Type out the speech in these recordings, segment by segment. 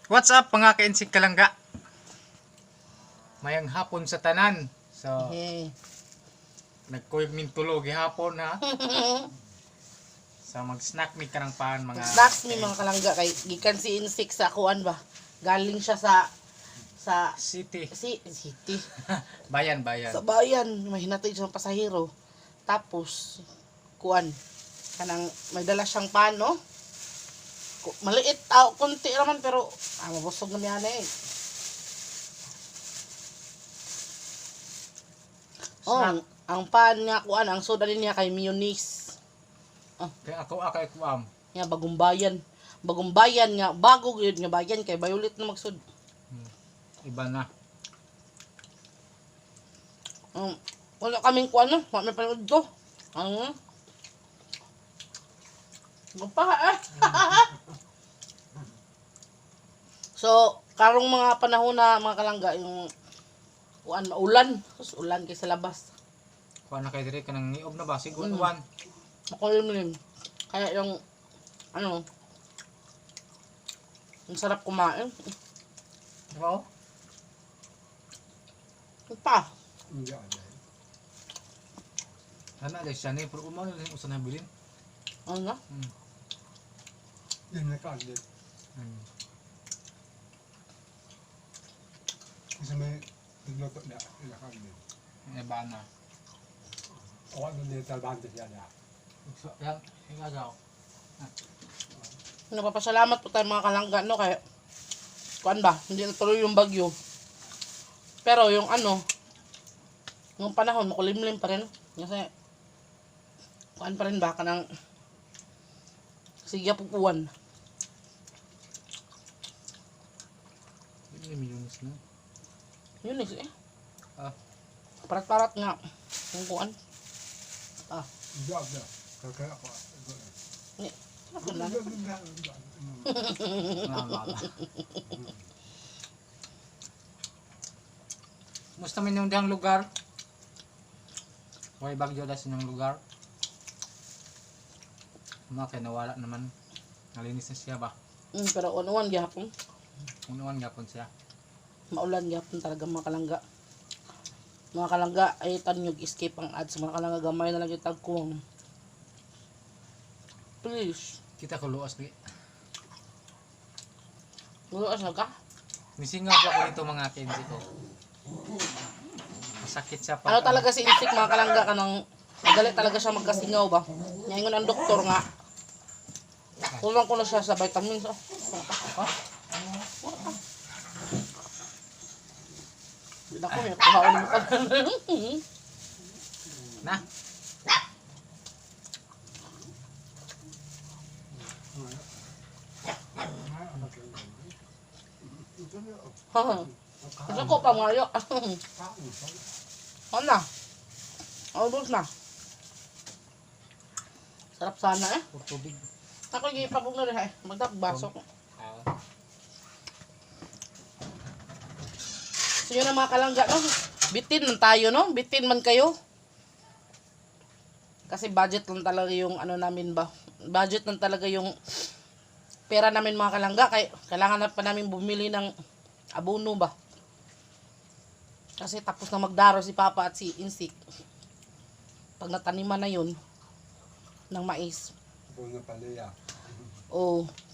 What's up mga ka-insig kalangga? Mayang hapon sa tanan. So, nagkuyog min tulog hapon ha. So, mag-snack mi karang paan mga... Snacks ni mga kalangga kay gikan si Insik sa kuan ba. Galing siya sa City. city. Bayan. Sa bayan, may hinatid siyang pasahero. Tapos kuan kanang may dala siyang pano. Maliit, kunti naman pero mabusog na niya eh. Snack. Ang pan niya kuan, ang soda din niya kay mayonnaise. Kaya ako akay kuam. Nga bagong bayan. Bagong bayan nga, bago gyud nga bayan kay Violet na magsud. Iba na. Wala kaming kuan no, wala may panood ko. So, karong mga panahon na mga kalangga yung kuan maulan, ulan kay sa labas. Kuha na kayo dire kanang niob na ba? Siguro uwan. Makulimlim. Kaya yung ang sarap kumain. Oo. Pa. Ana dai siya ni pero umano din usa na bilin. Ano na? Yan na kalit. Kasi may nagluto na kalit. Iba na. O ano nila talbante siya na. So, yan, hingasaw. Nagpapasalamat po tayo mga kalangga no kaya kuan ba, hindi natuloy yung bagyo. Pero yung yung panahon makulimlim pa rin. Kasi kuan pa rin ba kanang sigya pupuan. Ini minunis na. Yun eh. Ah. Parat nga. Yung kuan. Job na. Kaya ako. Ako na. Musta man yung dihang lugar? Way bagyo das yung lugar. Kaya nawala naman. Nalinis na siya ba? Pero unuan gyapon. Unuan gapon siya. Maulan gyapon talaga mga kalangga. Mga kalangga ay tanyog escape ang ads. Mga kalangga gamay na lang yung tagkong. Please. Kita ko luas di. Luas na ka? Misingaw po ako dito mga kenzi ko. Masakit siya pa. Ano talaga si Insik mga kalangga kanang madali talaga siya magkasingaw ba? Ngayon ang doktor nga. Kulang ko na siya sa vitamins. Ako may kuhaon mo ka. Na? Gusto ko pa ngayo. Ano na? Albos na. Sarap sana eh. Puro tubig. Ako yung ipapog na rin eh. Magdakbaso ko. So yun ang mga kalangga no. Bitin man tayo no. Bitin man kayo. Kasi budget lang talaga yung namin ba. Budget lang talaga yung pera namin mga kalangga. Kailangan na pa namin bumili ng abono ba. Kasi tapos na magdaro si Papa at si Insik. Pag nataniman na yun ng mais. Puno paliya.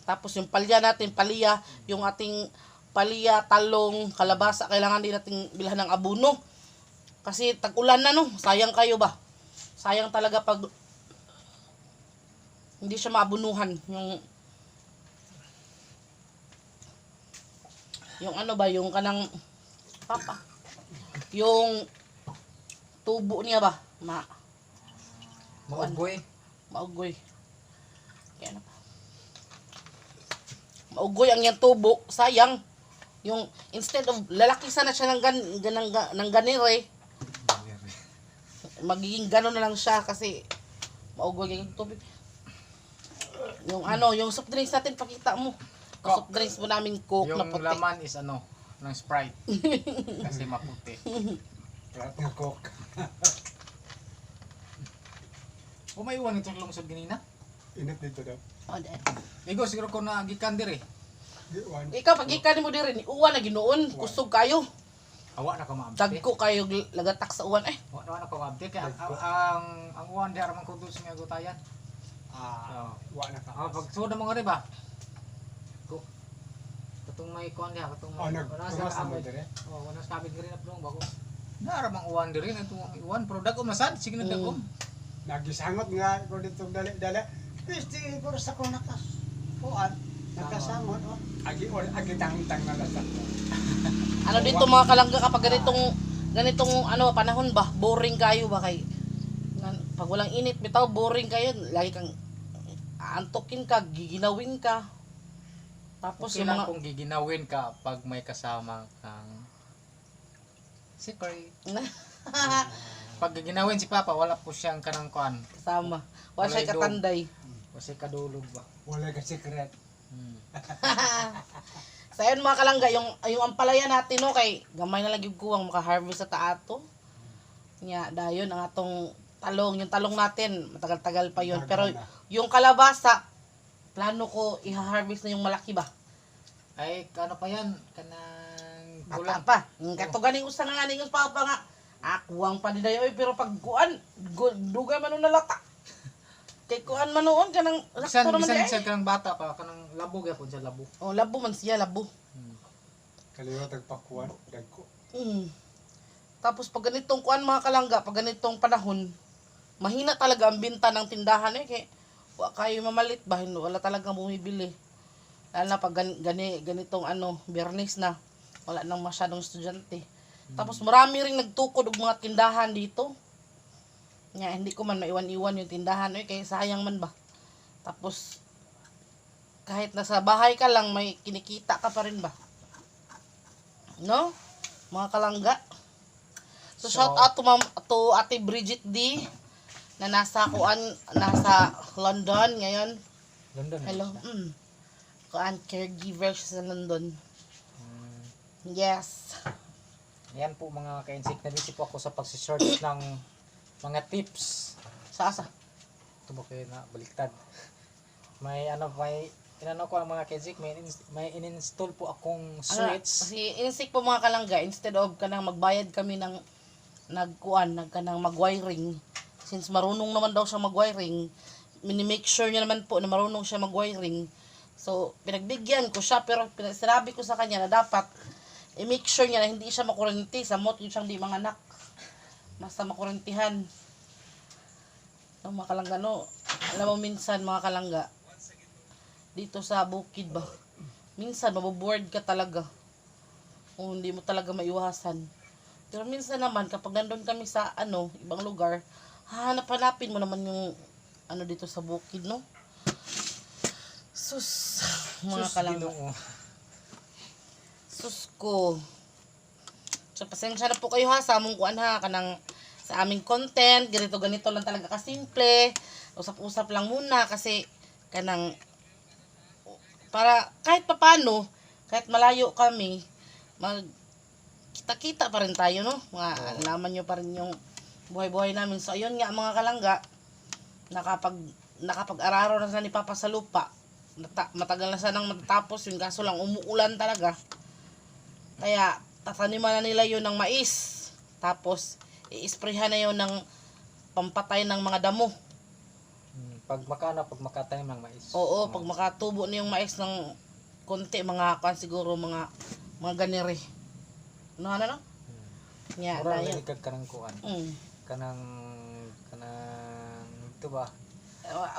Tapos yung palya natin, yung ating palya, talong, kalabasa, kailangan din natin bilhan ng abono. Kasi tag-ulan na no, sayang kayo ba? Sayang talaga pag hindi siya maabunuhan. Yung yung kanang Papa. Yung tubo niya ba? Maugoy. Maugoy. Kaya na pa. Maugoy ang yung tubo. Sayang. Yung instead of lalaki sana siya ng ganire. Magiging gano'n na lang siya kasi maugoy yung tubig. Yung yung soft drinks natin pakita mo. Yung soft drinks mo namin Coke na Yung puti. laman is ng Sprite. Kasi maputi. Lahat ng coke. May iwan itong lungsod ganina. Init dito daw. Oh, dahil. Igo siguro ko na gikan dire. Di wan. Ikaw, pag ikan mo din uwan na ginoon, kusog kayo. Awa na ko maabdi. Dagko kayo lagatak sa uwan. Awa na ko maabdi. Kaya ang uwan di aramang kudus nga gutayan. Wa na ka. Pag suda mo nga rin ba? Katong may kuwan diha, katong may... Nagpunas na mo dire. Wanas kabit ka rin na plong bago. Naramang uwan di rin, ito ang uwan. Pero dagom na sad, sige na dagom. Nagisangot nga ko dito dali. Pisti ko sa ko nakas. Kuan. Nakasangot. Agi tang na lasak. Ano dito mga kalangga kapag ganitong ano panahon ba, boring kayo ba kay pag walang init bitaw boring kayo, lagi kang antokin ka, giginawin ka. Tapos Okay yung lang mga kung giginawin ka pag may kasama kang secret. Pag giginawin si Papa, wala po siyang kanang kuan. kasama. Wala siya Walay katanday. Kasi kadulog ba? Wala ka secret. So ayun mga kalangga, yung ampalaya natin no kay gamay na lang yung kuwang maka-harvest sa taato. Nya dayon ang atong talong, yung talong natin matagal-tagal pa yun. Pero yung kalabasa plano ko i-harvest na yung malaki ba. Ay, ano pa yan? Kanang Bata gulang. pa. Kato ganing usa nga ganing pa nga. Akuwang pa di dayo pero pag kuan dugay man nalata. Kay kuan man noon kanang Bisan sakto naman bisan di. siya kanang bata pa, kanang labog yapon siya labo. Oh, labo man siya, labo. Kaliwa tagpakuan. Dagko. Tapos pag ganitong kuan mga kalangga, pag ganitong panahon, mahina talaga ang binta ng tindahan kay wa kayo mamalit ba, wala talagang bumibili. Lalo na pag ganitong Biyernes na, wala nang masyadong estudyante. Tapos marami ring nagtukod og mga tindahan dito. Nga, hindi ko man maiwan-iwan yung tindahan kay sayang man ba. Tapos kahit nasa bahay ka lang, may kinikita ka pa rin ba? No? Mga kalangga. So shout out to Ate Bridget D na nasa London ngayon. London. Hello. Kuan caregiver siya sa London. Yes. Ayan po mga ka-insik, nabisi po ako sa pagsisearch ng mga tips. Sa Ito ba kayo na baliktad? May inano ko ang mga ka-insik, may in-install po akong switch. Kasi insik po mga kalangga, instead of kanang magbayad kami ng nagkanang mag-wiring, since marunong naman daw siya mag-wiring, mini-make sure niya naman po na marunong siya mag-wiring. So, pinagbigyan ko siya, pero sinabi ko sa kanya na dapat i-make sure niya na hindi siya makurente. Samot yun siyang di mga anak. Basta makurentihan. Mga kalangga, no? Alam mo minsan, mga kalangga, dito sa bukid ba, minsan maboboard ka talaga. Kung hindi mo talaga maiwasan. Pero minsan naman, kapag nandun kami sa ibang lugar, hanap-hanapin mo naman yung dito sa bukid, no? Sus, mga kalangga. Sus ko. So, pasensya na po kayo sa among kuan kanang sa aming content. Ganito lang talaga kasimple. Usap-usap lang muna kasi kanang para kahit papano, kahit malayo kami, kita-kita pa rin tayo, no? Alaman nyo pa rin yung buhay-buhay namin. So, ayun nga mga kalangga, nakapag-araro na sa ni Papa sa lupa. Matagal na sanang matatapos yung kaso lang umuulan talaga. Kaya tataniman na nila yun ng mais. Tapos i-sprayhan na yun ng pampatay ng mga damo. Pag makatanim ng mais. Oo, pag makatubo na yung mais ng konti, siguro mga ganire. No? Yeah, Mura na yun. naligag ka ng kuan. Kanang ito ba?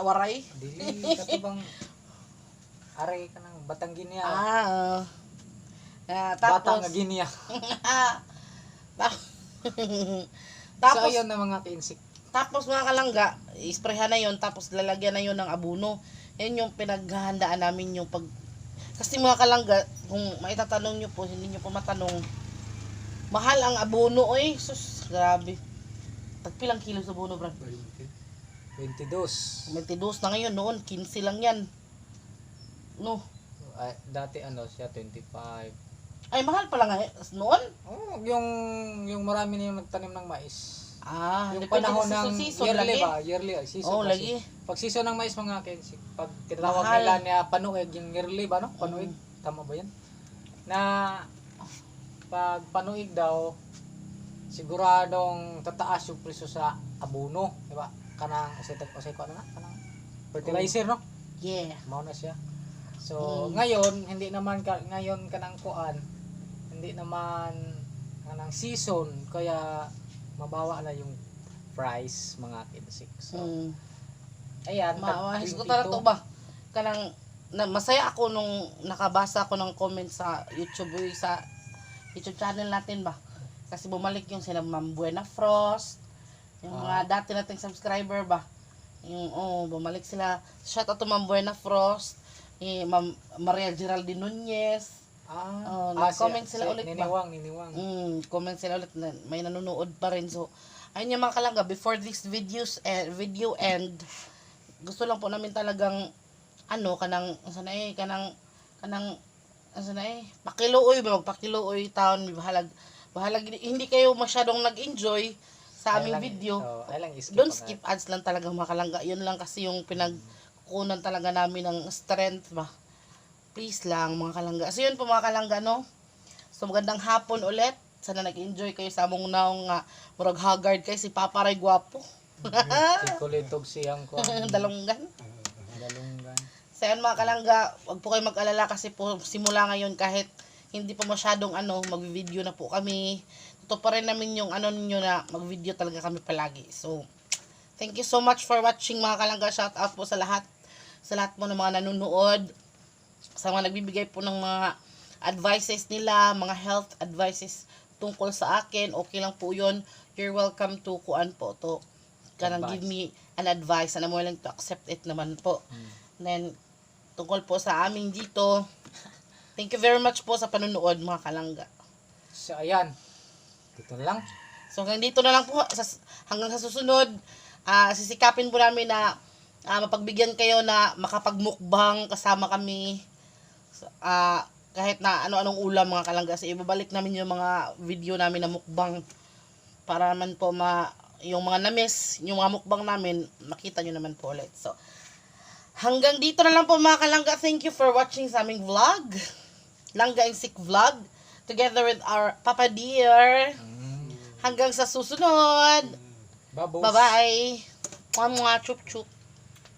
Waray? Dili katubang are ka ng Batang Ginia. Bata Tapos, nga Ginia. tapos, So ayun na mga ka-insik. tapos mga kalangga, isprayhan na yun, tapos lalagyan na yun ng abono. Yan yung pinaghahandaan namin yung kasi mga kalangga, kung maitatanong nyo po, hindi nyo po matanong, mahal ang abono, sus, grabe. Tagpilang kilo sa abono, Brad? 22. 22 na ngayon, noon, 15 lang yan. No? Ay, dati siya 25. Ay, mahal pala nga noon? Oh, yung marami na yung nagtanim ng mais. Yung depende panahon sa ng season, yearly lagi. ba? Yearly, season. Oo, lagi. Pag season ng mais mga kensik, pag tinatawag Mahal. nila niya panuig, yung yearly ba, no? Panuig. tama ba yan? Na pag panuig daw, siguradong tataas yung presyo sa abono, di ba? Kanang usay ko ano na? Kanang fertilizer, no? Yeah. Mao na siya. So, ngayon hindi naman ngayon kanang kuan, hindi naman kanang season kaya mabawa na yung price mga kinsik. So, ayan, Maawahis ko 22. talaga to ba? Kanang masaya ako nung nakabasa ko ng comment sa YouTube sa YouTube channel natin ba? Kasi bumalik yung sila Ma'am Buena Frost, yung mga dati nating subscriber ba? Yung bumalik sila. Shout out to Ma'am Buena Frost, Ma'am Maria Geraldine Nunez. Nag-comment sila ulit ba? Niniwang. Comment sila ulit na may nanonood pa rin. So, ayun yung mga kalangga, before this video end, gusto lang po namin talagang pakiluoy ba, magpakiluoy taon, bahalag hindi kayo masyadong nag-enjoy sa aming video. Don't skip ads lang talaga mga kalangga. Yun lang kasi yung pinagkukunan talaga namin ng strength ba. Please lang mga kalangga. So yun po mga kalangga, no? So magandang hapon ulit. Sana nag-enjoy kayo sa among naong nga murag haggard kay si Papa Ray Guwapo. Kulitog siyang ko. Dalunggan. Dalunggan. So yun mga kalangga, wag po kayo mag-alala kasi po simula ngayon kahit hindi po masyadong mag-video na po kami. Ito pa rin namin yung ninyo na mag-video talaga kami palagi. So thank you so much for watching mga kalangga. Shout out po sa lahat po ng mga nanonood, sa mga nagbibigay po ng mga advices nila, mga health advices tungkol sa akin. Okay lang po yun. You're welcome to kanang give me an advice and I'm willing to accept it naman po. Then tungkol po sa amin dito, thank you very much po sa panonood mga kalangga. So ayan, dito na lang. So hanggang dito na lang po, hanggang sa susunod, sisikapin po namin na mapagbigyan kayo na makapagmukbang kasama kami. Kahit na ano-anong ulam mga kalangga. So ibabalik namin yung mga video namin na mukbang para naman po yung mga na-miss, yung mga mukbang namin, makita nyo naman po ulit. So hanggang dito na lang po mga kalangga. Thank you for watching sa aming vlog, Langga and Sick Vlog, together with our Papa Dear. Hanggang sa susunod. Babos. Bye-bye. Mga chup-chup.